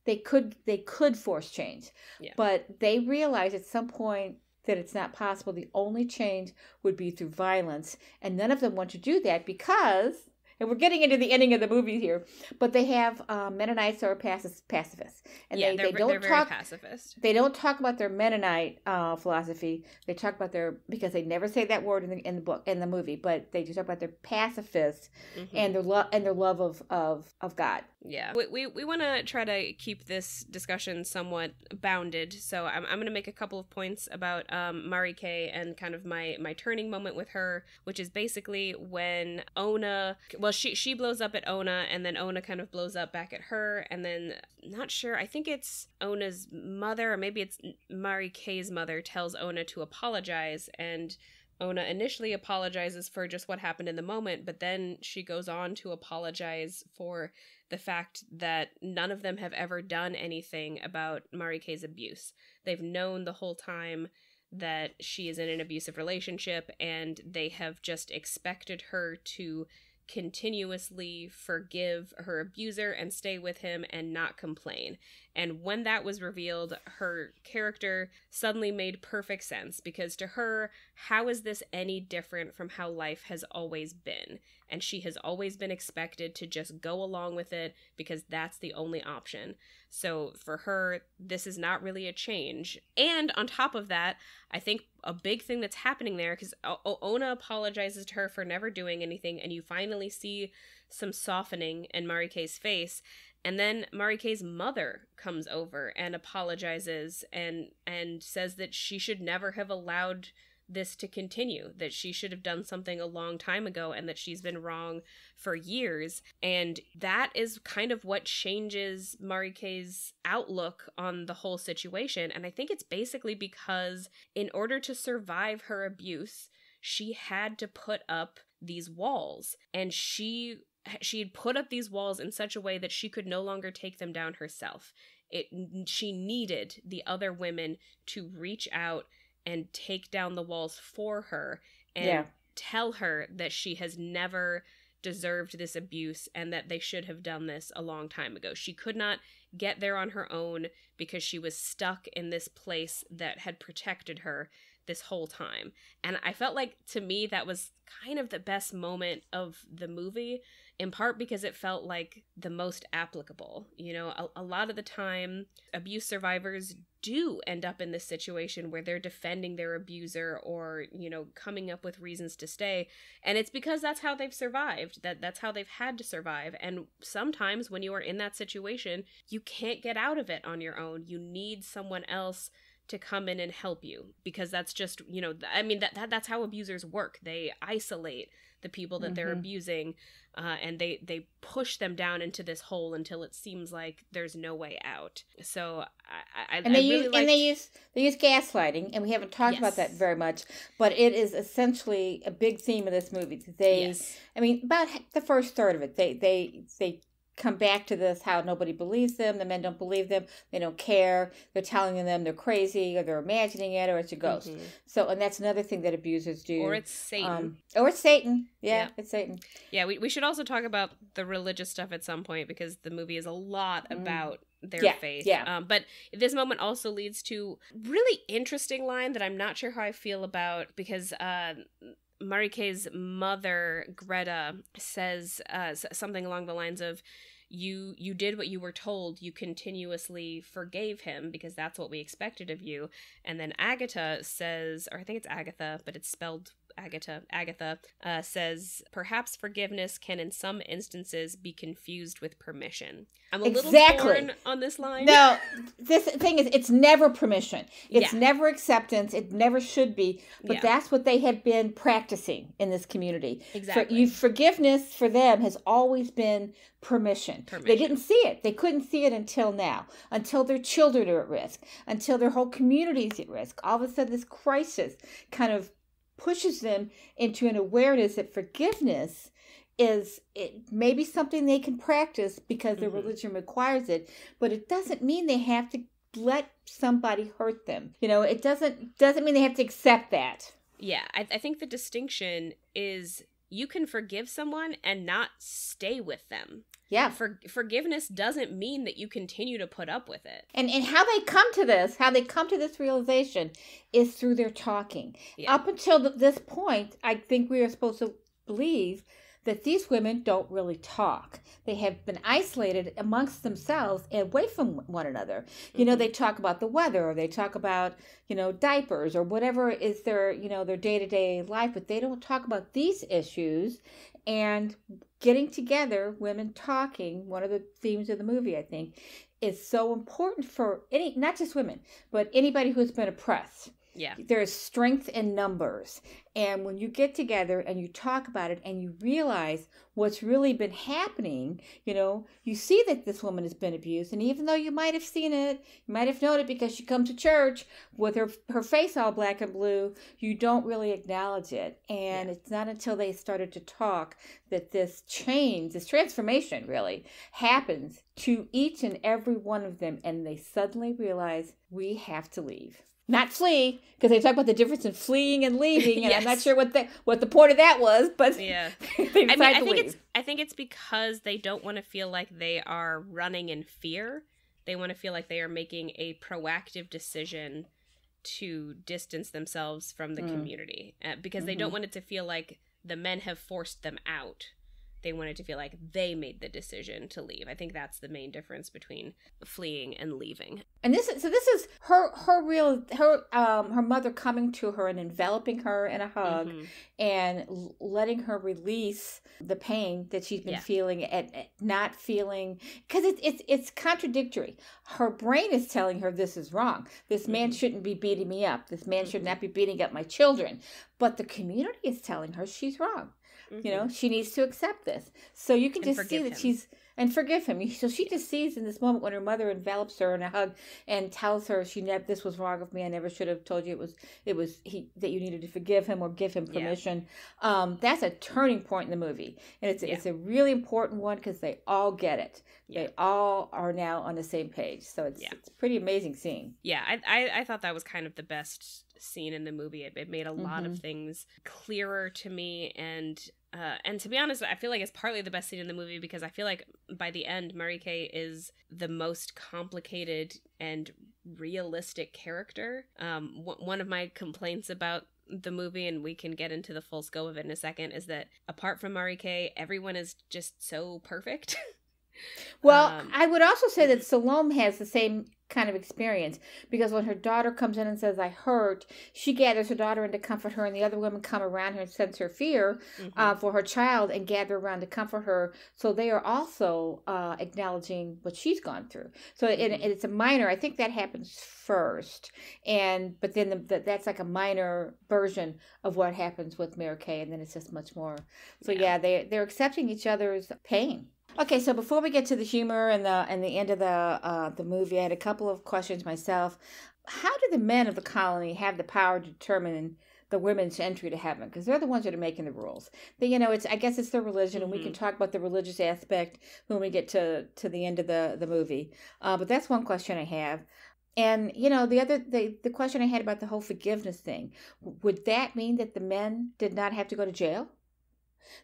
they could force change. Yeah. But they realized at some point that it's not possible. The only change would be through violence, and none of them want to do that because. And we're getting into the ending of the movie here, but they have Mennonites are pacifists, and yeah, they don't they're talk. Very pacifist. They don't talk about their Mennonite philosophy. They talk about because they never say that word in the book in the movie, but they just talk about their pacifists and their love of God. Yeah, we want to try to keep this discussion somewhat bounded, so I'm going to make a couple of points about Mari Kay and kind of my turning moment with her, which is basically when Ona, well, she blows up at Ona, and then Ona kind of blows up back at her, and then, not sure, I think it's Ona's mother, or maybe it's Mari Kay's mother, tells Ona to apologize, and Ona initially apologizes for just what happened in the moment, but then she goes on to apologize for the fact that none of them have ever done anything about Mari Kay's abuse. They've known the whole time that she is in an abusive relationship, and they have just expected her to continuously forgive her abuser and stay with him and not complain. And when that was revealed, her character suddenly made perfect sense, because to her, how is this any different from how life has always been? And she has always been expected to just go along with it because that's the only option. So for her, this is not really a change. And on top of that, I think a big thing that's happening there, because Ona apologizes to her for never doing anything, and you finally see some softening in Mari Kay's face. And then Mari Kay's mother comes over and apologizes and says that she should never have allowed this to continue, that she should have done something a long time ago, and that she's been wrong for years. And that is kind of what changes Mari Kay's outlook on the whole situation. And I think it's basically because in order to survive her abuse, she had to put up these walls, and she had put up these walls in such a way that she could no longer take them down herself. She needed the other women to reach out and take down the walls for her and tell her that she has never deserved this abuse and that they should have done this a long time ago. She could not get there on her own because she was stuck in this place that had protected her this whole time. And I felt like, to me, that was kind of the best moment of the movie, in part because it felt like the most applicable. You know, a lot of the time, abuse survivors do end up in this situation where they're defending their abuser or, you know, coming up with reasons to stay. And it's because that's how they've survived, that's how they've had to survive. And sometimes when you are in that situation, you can't get out of it on your own. You need someone else to come in and help you, because that's just, you know, I mean, that's how abusers work. They isolate the people that they're abusing, and they push them down into this hole until it seems like there's no way out. So they use gaslighting, and we haven't talked about that very much, but it is essentially a big theme of this movie. I mean, about the first third of it, they come back to this, how nobody believes them, the men don't believe them, they don't care, they're telling them they're crazy, or they're imagining it, or it's a ghost. So, and that's another thing that abusers do. Or it's Satan. It's Satan. Yeah, we should also talk about the religious stuff at some point, because the movie is a lot about their faith. But this moment also leads to really interesting line that I'm not sure how I feel about, because Mari Kay's mother, Greta, says something along the lines of, you did what you were told, you continuously forgave him because that's what we expected of you. And then Agatha says, or I think it's Agatha, but it's spelled Agatha says, perhaps forgiveness can in some instances be confused with permission. I'm a little torn on this line. No, this thing is, it's never permission. It's never acceptance. It never should be. But that's what they have been practicing in this community. Exactly. Forgiveness for them has always been permission. They didn't see it. They couldn't see it until now, until their children are at risk, until their whole community is at risk. All of a sudden, this crisis kind of pushes them into an awareness that forgiveness is maybe something they can practice because their religion requires it, but it doesn't mean they have to let somebody hurt them. You know, it doesn't mean they have to accept that. Yeah, I think the distinction is you can forgive someone and not stay with them. Yeah. Forgiveness doesn't mean that you continue to put up with it. And how they come to this realization is through their talking. Yeah. Up until this point, I think we are supposed to believe that these women don't really talk. They have been isolated amongst themselves and away from one another. You know, they talk about the weather, or they talk about, diapers, or whatever is their, their day-to-day life, but they don't talk about these issues. And getting together, women talking, one of the themes of the movie, I think, is so important for not just women, but anybody who's been oppressed. Yeah. There is strength in numbers. And when you get together and you talk about it and you realize what's really been happening, you see that this woman has been abused. And even though you might have seen it, you might have known it because she comes to church with her face all black and blue, you don't really acknowledge it. And it's not until they started to talk that this change, this transformation really happens to each and every one of them. And they suddenly realize, we have to leave. Not flee, because they talk about the difference in fleeing and leaving, and Yes. I'm not sure what the point of that was, but yeah. they decide to leave. I think it's because they don't want to feel like they are running in fear. They want to feel like they are making a proactive decision to distance themselves from the community, because they don't want it to feel like the men have forced them out. They wanted to feel like they made the decision to leave. I think that's the main difference between fleeing and leaving. And this is her mother coming to her and enveloping her in a hug and letting her release the pain that she's been feeling at not feeling, because it's contradictory. Her brain is telling her this is wrong. This man shouldn't be beating me up. This man should not be beating up my children. But the community is telling her she's wrong. She needs to accept this. So you can just see that and forgive him. So she just sees in this moment when her mother envelops her in a hug and tells her this was wrong of me. I never should have told you it was that you needed to forgive him or give him permission. Yeah. That's a turning point in the movie, and it's a really important one because they all get it. Yeah. They all are now on the same page. So it's a pretty amazing scene. Yeah, I thought that was kind of the best scene in the movie. It made a lot of things clearer to me, and to be honest, I feel like it's partly the best scene in the movie because I feel like by the end, Marie-Kay is the most complicated and realistic character. One of my complaints about the movie, and we can get into the full scope of it in a second, is that apart from Marie-Kay, everyone is just so perfect. Well, I would also say that Salome has the same kind of experience, because when her daughter comes in and says, I hurt, she gathers her daughter in to comfort her, and the other women come around her and sense her fear for her child and gather around to comfort her. So they are also acknowledging what she's gone through. So it's a minor, I think that happens first, but then that's like a minor version of what happens with Marie-Kay, and then it's just much more. So they're accepting each other's pain. Okay, so before we get to the humor and the end of the movie, I had a couple of questions myself. How do the men of the colony have the power to determine the women's entry to heaven? Because they're the ones that are making the rules. I guess it's their religion, and we can talk about the religious aspect when we get to the end of the movie. But that's one question I have. And the question I had about the whole forgiveness thing, would that mean that the men did not have to go to jail?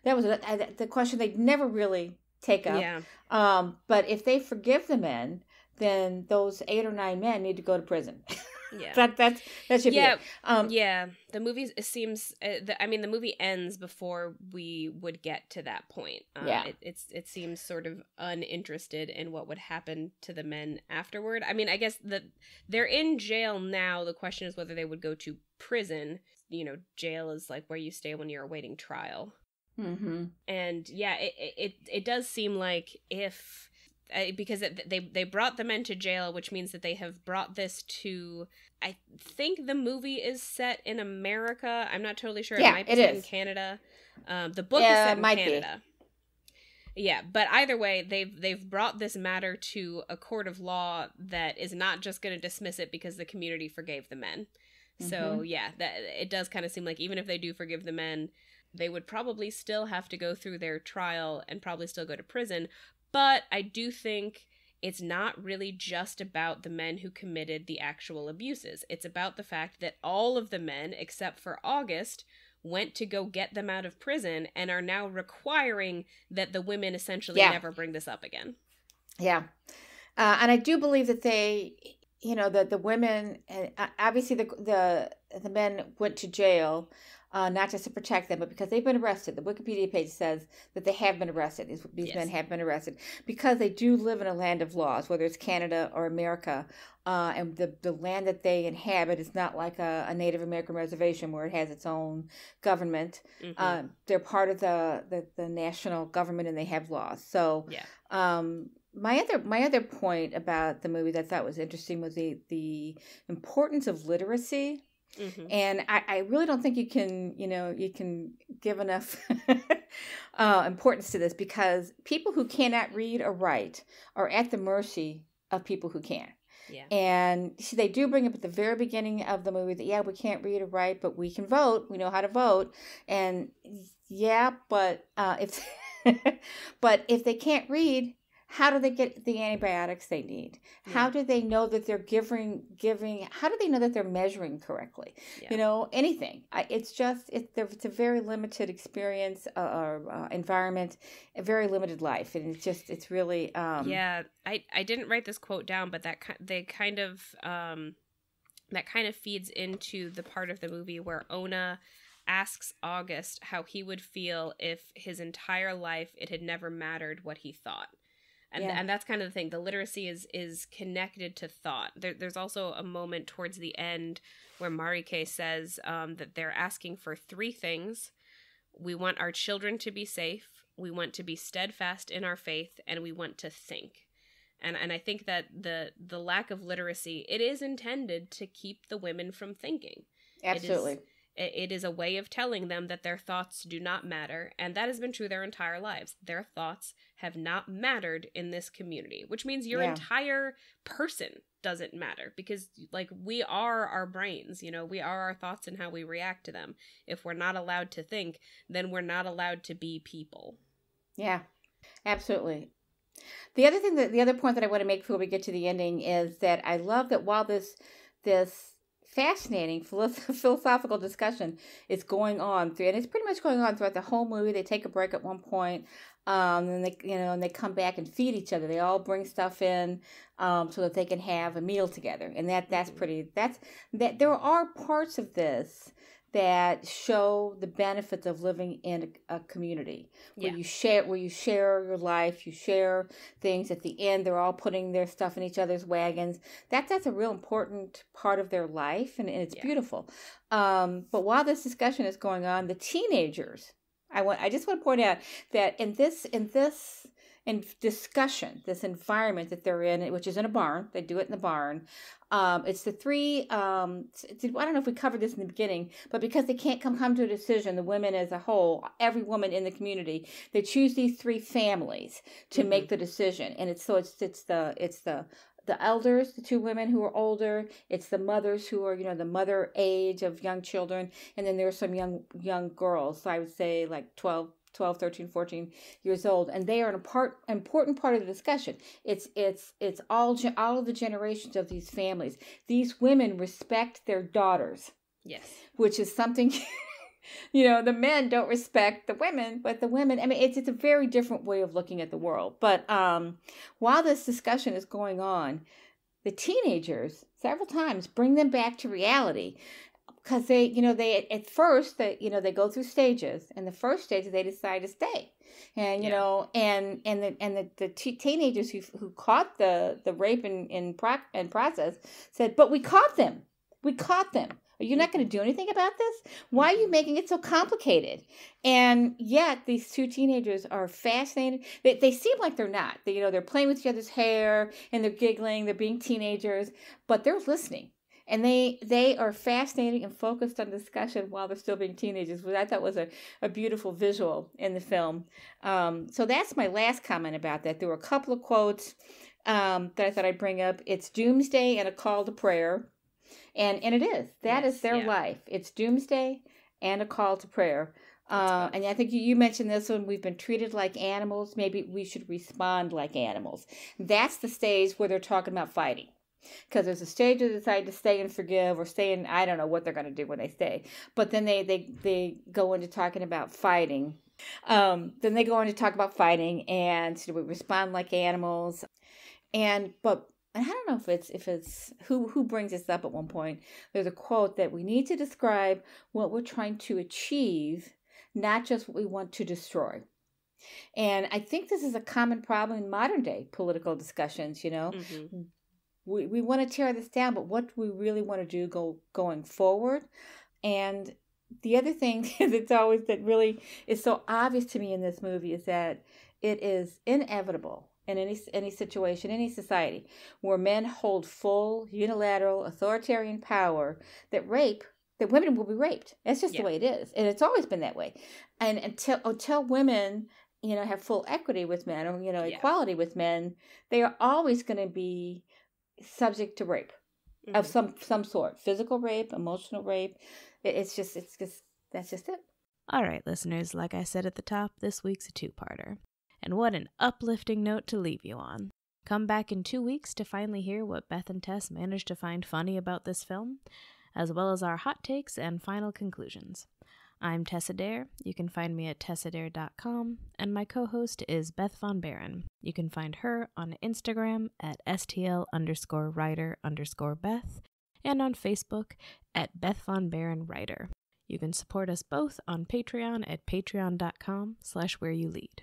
That was the question they never really take up. Yeah. But if they forgive the men, then those 8 or 9 men need to go to prison. Yeah. that should be it. The movie seems. The movie ends before we would get to that point. It seems sort of uninterested in what would happen to the men afterward. I mean, I guess that they're in jail now. The question is whether they would go to prison. Jail is like where you stay when you're awaiting trial. Mm-hmm. And it does seem like because they brought the men to jail, which means that they have brought this to. I think the movie is set in America. I'm not totally sure. Yeah, it might be set in Canada. The book is set in Canada. Yeah, but either way, they've brought this matter to a court of law that is not just going to dismiss it because the community forgave the men. Mm-hmm. So that it does kind of seem like even if they do forgive the men, they would probably still have to go through their trial and probably still go to prison. But I do think it's not really just about the men who committed the actual abuses. It's about the fact that all of the men, except for August, went to go get them out of prison and are now requiring that the women essentially Yeah. never bring this up again. Yeah. And I do believe that they, the women, obviously the men went to jail, not just to protect them, but because they've been arrested. The Wikipedia page says that they have been arrested. These Yes. men have been arrested because they do live in a land of laws, whether it's Canada or America. And the land that they inhabit is not like a Native American reservation where it has its own government. Mm-hmm. They're part of the national government, and they have laws. So, Yeah. My other point about the movie that I thought was interesting was the importance of literacy. Mm-hmm. And I really don't think you can give enough importance to this, because people who cannot read or write are at the mercy of people who can. Yeah. And they do bring up at the very beginning of the movie that, yeah, we can't read or write, but we can vote. We know how to vote. And yeah, but if they can't read, how do they get the antibiotics they need? Yeah. How do they know that they're giving? How do they know that they're measuring correctly? Yeah. Anything. It's a very limited experience or environment, a very limited life, and it's really. Yeah, I didn't write this quote down, but that kind of feeds into the part of the movie where Ona asks August how he would feel if his entire life it had never mattered what he thought. And that's kind of the thing. The literacy is connected to thought. There's also a moment towards the end where Marike says that they're asking for 3 things. We want our children to be safe. We want to be steadfast in our faith, and we want to think. And I think that the lack of literacy, it is intended to keep the women from thinking. Absolutely. It is a way of telling them that their thoughts do not matter, and that has been true their entire lives. Their thoughts have not mattered in this community, which means your entire person doesn't matter, because we are our brains, we are our thoughts and how we react to them. If we're not allowed to think, then we're not allowed to be people. Yeah, absolutely. The other point that I want to make before we get to the ending is that I love that while this fascinating philosophical discussion is going on through, and it's pretty much going on throughout the whole movie. They take a break at one point, and they come back and feed each other. They all bring stuff in, so that they can have a meal together, and that's there are parts of this that show the benefits of living in a community where you share your life, you share things. At the end, they're all putting their stuff in each other's wagons. That's a real important part of their life, and it's beautiful. But while this discussion is going on, the teenagers, I just want to point out that in this discussion, this environment that they're in, which is in a barn, they do it in the barn. It's the 3, I don't know if we covered this in the beginning, but because they can't come to a decision, the women as a whole, every woman in the community, they choose these 3 families to make the decision. And it's the elders, the 2 women who are older. It's the mothers who are, the mother age of young children. And then there's some young girls. So I would say like 12, 13, 14 years old. And they are an important part of the discussion. It's all of the generations of these families. These women respect their daughters. Yes. Which is something... the men don't respect the women, but the women, it's a very different way of looking at the world. But while this discussion is going on, the teenagers several times bring them back to reality, because they at first they go through stages, and the first stage they decide to stay. And the teenagers who caught the rape in process said, but we caught them. Are you not going to do anything about this? Why are you making it so complicated? And yet these 2 teenagers are fascinated. They seem like they're not. They're playing with each other's hair, and they're giggling. They're being teenagers, but they're listening. And they are fascinating and focused on discussion while they're still being teenagers, which I thought was a beautiful visual in the film. So that's my last comment about that. There were a couple of quotes that I thought I'd bring up. It's doomsday and a call to prayer. And it is. That is their life. It's doomsday and a call to prayer. And I think you mentioned this one. We've been treated like animals. Maybe we should respond like animals. That's the stage where they're talking about fighting. Because there's a stage where they decide to stay and forgive, or stay in, I don't know what they're going to do when they stay. But then they go into talking about fighting. Then they go on to talk about fighting, and so we respond like animals. And I don't know if it's who brings this up at one point. There's a quote that we need to describe what we're trying to achieve, not just what we want to destroy. And I think this is a common problem in modern day political discussions. Mm-hmm. We want to tear this down, but what do we really want to do going forward? And the other thing that really is so obvious to me in this movie is that it is inevitable in any situation, any society where men hold full, unilateral, authoritarian power, that women will be raped. That's just the way it is. And it's always been that way. And until women, have full equity with men, or, equality with men, they are always going to be subject to rape of some sort. Physical rape, emotional rape. That's just it. All right, listeners, like I said at the top, this week's a two-parter. And what an uplifting note to leave you on. Come back in 2 weeks to finally hear what Beth and Tess managed to find funny about this film, as well as our hot takes and final conclusions. I'm Tessa Dare. You can find me at tessadare.com, and my co-host is Beth Von Barren. You can find her on Instagram at stl_writer_Beth, and on Facebook at Beth Von Barren Writer. You can support us both on Patreon at patreon.com/whereyoulead.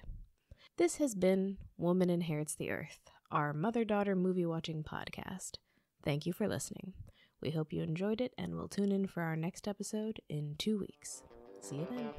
This has been Woman Inherits the Earth, our mother-daughter movie-watching podcast. Thank you for listening. We hope you enjoyed it, and we'll tune in for our next episode in 2 weeks. See you then.